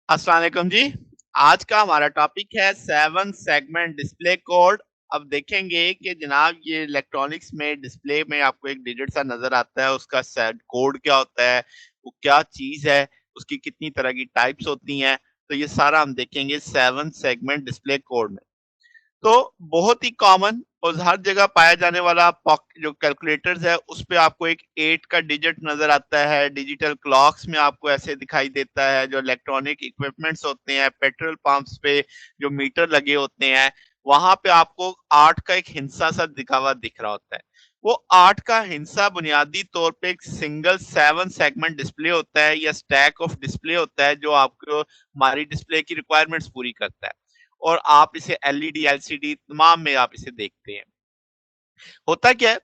अस्सलाम वालेकुम जी। आज का हमारा टॉपिक है 7 सेगमेंट डिस्प्ले कोड। अब देखेंगे कि जनाब ये इलेक्ट्रॉनिक्स में डिस्प्ले में आपको एक डिजिट सा नज़र आता है, उसका सेट कोड क्या होता है, वो क्या चीज़ है, उसकी कितनी तरह की टाइप्स होती हैं, तो ये सारा हम देखेंगे 7 सेगमेंट डिस्प्ले कोड में। तो बहुत ही कॉमन और हर जगह पाया जाने वाला पॉक जो कैलकुलेटर्स है उस पे आपको एक 8 का डिजिट नज़र आता है, डिजिटल क्लॉक्स में आपको ऐसे दिखाई देता है, जो इलेक्ट्रॉनिक इक्विपमेंट्स होते हैं, पेट्रोल पंप्स पे जो मीटर लगे होते हैं, वहाँ पे आपको 8 का एक हिंसा सा दिखा हुआ दिख रहा होता है। वो 8 का हिंसा बुनियादी तौर पे एक सिंगल 7 सेगमेंट डिस्प्ले होता है या स्टैक ऑफ डिस्प्ले होता है जो आपको हमारी डिस्प्ले की रिक्वायरमेंट्स पूरी करता है। और आप इसे एलईडी, एलसीडी तमाम में आप इसे देखते हैं। होता क्या है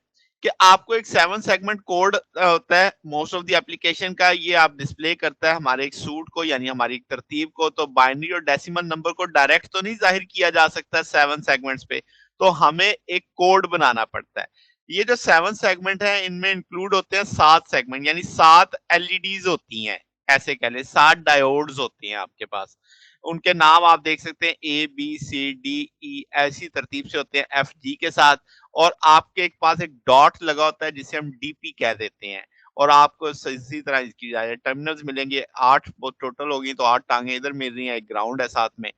कि आपको एक 7 सेगमेंट कोड होता है मोस्ट ऑफ द एप्लीकेशन का ये आप डिस्प्ले करता है हमारे एक सूट को यानी हमारी एक तरतीब को तो बाइनरी और डेसिमल नंबर को डायरेक्ट तो नहीं ज़ाहिर किया जा सकता 7 सेगमेंट्स पे, तो हमें एक कोड बनाना पड़ता है। ये जो 7 सेगमेंट है इनमें इंक्लूड होते हैं 7 सेगमेंट यानी 7 एलईडीज़ होती हैं, ऐसे कह लें 7 डायोड्स होती हैं आपके पास। उनके नाम आप देख सकते हैं ए, बी, सी, डी, ई ऐसी तरतीब से होते हैं एफ, जी के साथ और आपके पास एक डॉट लगा होता है जिसे हम डीपी कह देते हैं और आपको इसी तरह इसकी टर्मिनल्स मिलेंगे 8 वो टोटल होगी तो 8 टांगे इधर मिल रही हैं, एक ग्राउंड है साथ में।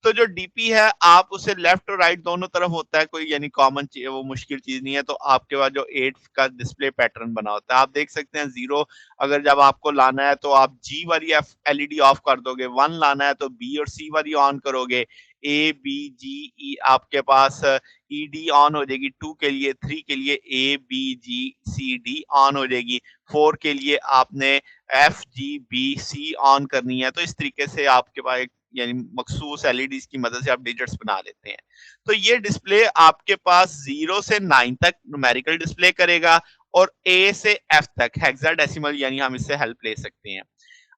तो जो डीपी है आप उसे लेफ्ट और राइट दोनों तरफ होता है कोई यानी कॉमन चीज वो मुश्किल चीज नहीं है तो आपके पास जो 8 का डिस्प्ले पैटर्न बना होता है आप देख सकते हैं 0 अगर जब आपको लाना है तो आप जी वाली एलईडी ऑफ कर दोगे 1 लाना है तो बी और सी वाली ऑन करोगे ए बी जी ई आपके पास ई डी ऑन हो जाएगी 2 के लिए 3 के लिए A B G C D on हो जाएगी 4 के लिए आपने F G B C on करनी है तो इस तरीके से आपके पास एक यानी मखसूस एलईडीज की मदद से आप डिजिट्स बना लेते हैं तो ये डिस्प्ले आपके पास 0 से 9 तक न्यूमेरिकल डिस्प्ले करेगा और ए से एफ तक हेक्साडेसिमल यानी हम इससे हेल्प ले सकते हैं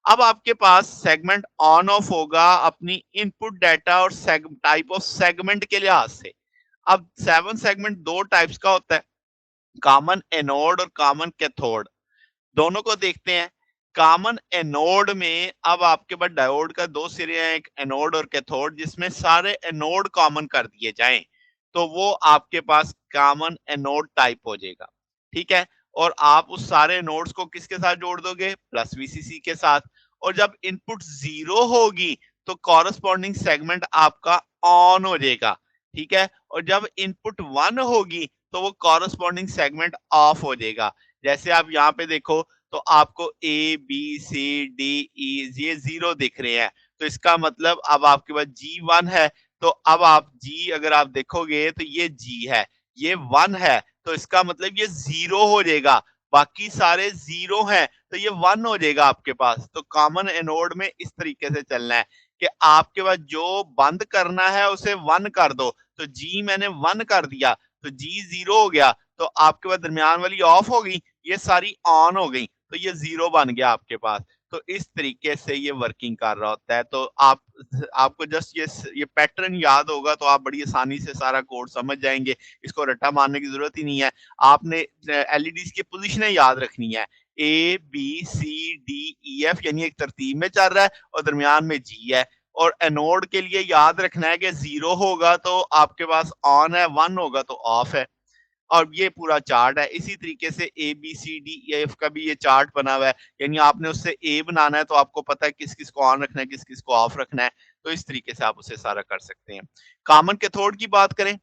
अब आपके पास सेगमेंट ऑन ऑफ होगा अपनी इनपुट डाटा और टाइप ऑफ सेगमेंट के लिहाज से अब 7 सेगमेंट दो टाइप्स का होता है कॉमन एनोड और कॉमन कैथोड दोनों को देखते हैं कॉमन एनोड में अब आपके पास डायोड का दो सिरे हैं एक एनोड और कैथोड जिसमें सारे एनोड कॉमन कर दिए जाएं तो वो आपके पास कॉमन एनोड टाइप हो जाएगा ठीक है और आप उस सारे नोड्स को किसके साथ जोड़ दोगे प्लस वीसीसी के साथ और जब इनपुट जीरो होगी तो कॉरस्पॉन्डिंग सेगमेंट आपका ऑन हो जाएगा ठीक है और जब इनपुट वन होगी तो वो कॉरस्पॉन्डिंग सेगमेंट ऑफ हो जाएगा जैसे आप यहाँ पे देखो तो आपको ए बी सी डी ई ये जीरो दिख रहे हैं तो इसका मतलब अब आपके पास जी वन है तो अब आप जी अगर आप देखोगे तो ये जी है ये वन है तो इसका मतलब ये जीरो हो जाएगा बाकी सारे जीरो हैं तो ये वन हो जाएगा आपके पास तो कॉमन एनोड में इस तरीके से चलना है कि आपके पास जो बंद करना है उसे वन कर दो तो जी मैंने वन कर दिया तो जी जीरो हो गया तो आपके पास दरमियान वाली ऑफ हो गई ये सारी ऑन हो गई तो ये जीरो बन गया आपके पास तो इस तरीके से ये वर्किंग कर रहा होता है तो आपको जस्ट ये पैटर्न याद होगा तो आप बड़ी आसानी से सारा कोड समझ जाएंगे इसको रट्टा मारने की जरूरत ही नहीं है आपने एलईडीज की पोजीशनें याद रखनी है A B C D E F यानी एक तरतीब में चल रहा है और दरमियान में जी है और एनोड के लिए याद रखना है कि जीरो होगा तो आपके पास ऑन है वन होगा तो ऑफ है और ये पूरा चार्ट है इसी तरीके से A B C D E F का भी ये चार्ट बना हुआ है यानी आपने उससे ए बनाना है तो आपको पता है किस किस को ऑन रखना है किस किस को ऑफ रखना है तो इस तरीके से आप उसे सारा कर सकते हैं कॉमन कैथोड की बात करें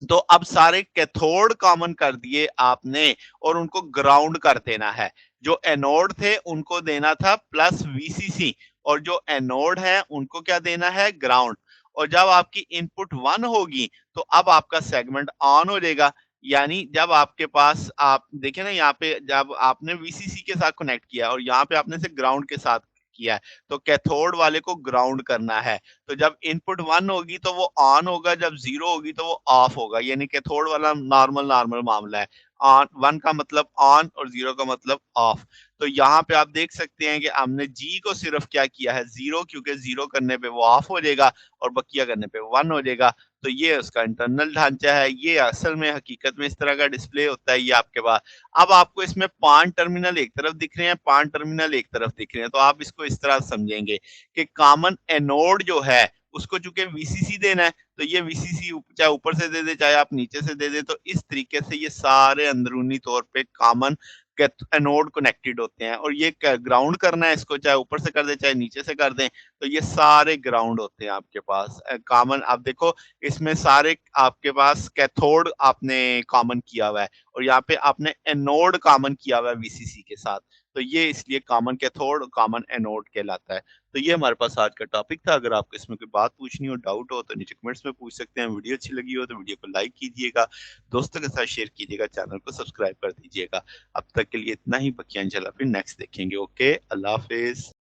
तो अब सारे कैथोड कॉमन कर दिए आपने और उनको ग्राउंड कर देना है जो एनोड थे उनको देना था प्लस वीसीसी और जो एनोड है उनको क्या देना है ग्राउंड और जब आपकी इनपुट वन होगी तो अब आपका सेगमेंट ऑन हो जाएगा यानी जब आपके पास आप देखें ना यहाँ पे जब आपने वीसीसी के साथ कनेक्ट किया और यहाँ पे आपने से ग्राउंड के साथ किया है तो कैथोड वाले को ग्राउंड करना है तो जब इनपुट वन होगी तो वो ऑन होगा जब जीरो होगी तो वो ऑफ होगा यानी कैथोड वाला नॉर्मल नॉर्मल मामला है ऑन वन का मतलब ऑन और जीरो का मतलब ऑफ तो यहाँ पे आप देख सकते हैं कि हमने जी को सिर्फ क्या किया है जीरो क्योंकि जीरो करने पे वो ऑफ हो जाएगा और बकिया करने पे वन हो जाएगा तो ये उसका इंटरनल ढांचा है, ये असल में हकीकत में इस तरह का डिस्प्ले होता है ये आपके पास। अब आपको इसमें 5 टर्मिनल एक तरफ दिख रहे हैं, 5 टर्मिनल एक तरफ दिख रहे हैं, तो आप इसको इस तरह समझेंगे कि कॉमन एनोड जो है, उसको चूँकि वीसीसी देना है, तो ये वीसीसी चाहे ऊपर से दे दें, चाहे आप नीचे से दे दें, तो इस तरीके से ये सारे अंदरूनी तौर पे कॉमन कैथ एनोड कनेक्टेड होते हैं और ये क ग्राउंड करना है इसको, चाहे ऊपर से कर दें, चाहे नीचे से कर दें, तो ये सारे ग्राउंड होते हैं आपके पास। कॉमन आप देखो इसमें सारे आपके पास कैथोड आपने कॉमन किया हुआ है और यहाँ पे आपने एनोड कॉमन किया हुआ है वीसीसी के साथ। तो ये इसलिए कॉमन कैथोड, कॉमन एनोड कहलाता है। तो ये हमारे पास आज का टॉपिक था। अगर आपको इसमें कोई बात पूछनी हो, डाउट हो तो नीचे कमेंट्स में पूछ सकते हैं। वीडियो अच्छी लगी हो तो वीडियो को लाइक कीजिएगा, दोस्तों के साथ शेयर कीजिएगा, चैनल को सब्सक्राइब कर दीजिएगा। अब तक के लिए इतना ही, बाकी इंशाल्लाह फिर नेक्स्ट देखेंगे। ओके, अल्लाह हाफ़िज़।